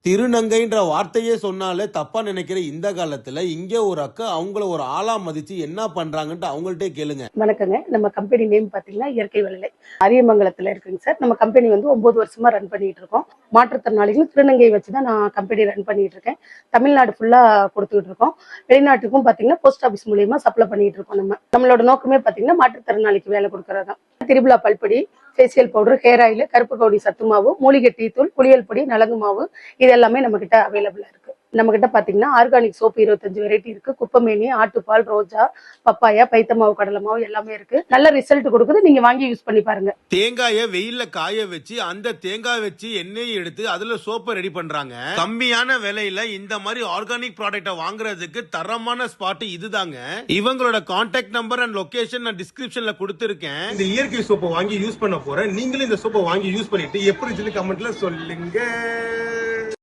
திருநங்கைன்ற வார்த்தையே சொன்னாலே தப்பா நினைக்கிற இந்த காலத்துல இங்க ஒரு அக்கா அவங்கள ஒரு ஆளா மதிச்சு என்ன பண்றாங்கன்ட்டு அவங்கள்ட்டே கேளுங்க. வணக்கங்க. நம்ம கம்பெனி நேம் பாத்தீங்கன்னா இயற்கை வளலை அரியமங்கலத்துல இருக்குங்க சார். நம்ம கம்பெனி வந்து 9 வருஷமா ரன் பண்ணிட்டு இருக்கோம். மாற்றுத்திறனாளிகள் திருநங்கை வச்சுதான் நான் கம்பெனி ரன் பண்ணிட்டு இருக்கேன். தமிழ்நாடு ஃபுல்லா கொடுத்துட்டு இருக்கோம். வெளிநாட்டுக்கும் பாத்தீங்கன்னா போஸ்ட் ஆபீஸ் மூலியமா சப்ளை பண்ணிட்டு இருக்கோம். நம்மளோட நோக்கமே பாத்தீங்கன்னா மாற்றுத்திறனாளிக்கு வேலை கொடுக்கறதுதான். திரிபுலா பல்பொடி, ஃபேஷியல் பவுடர், ஹேர் ஆயில், கருப்பு கவுடி சத்து மாவு, மூலிகை டீ தூள், புளியல் பொடி, நலங்கு மாவு இது எல்லாமே நம்ம கிட்ட அவைலபிளா இருக்கு. நம்ம கிட்ட பாத்தீங்கன்னா ஆர்கானிக் சோப்பு 25 வெரைட்டி இருக்கு. குப்பமேனி, ஆட்டுப்பால், ரோஜா, பப்பாயா, பைத்த மாவு, கடலை மாவு எல்லாமே இருக்கு. நல்ல ரிசல்ட் கொடுக்குது. நீங்க வாங்கி யூஸ் பண்ணி பாருங்க. தேங்காயை வெயில்ல காய வச்சு அந்த தேங்காய் வச்சு எண்ணெயை எடுத்து அதுல சோப்பை ரெடி பண்றாங்க. கம்மியான விலையில இந்த மாதிரி ஆர்கானிக் ப்ராடக்ட வாங்குறதுக்கு தரமான ஸ்பாட் இதுதாங்க. இவங்களோட கான்டாக்ட் நம்பர் அண்ட் லொகேஷன் நான் டிஸ்கிரிப்ஷன்ல கொடுத்திருக்கேன். இந்த இயற்கை சோப்பை வாங்கி யூஸ் பண்ண போறேன். நீங்களும் இந்த சோப்பை வாங்கி யூஸ் பண்ணிட்டு எப்படி கமெண்ட்ல சொல்லுங்க.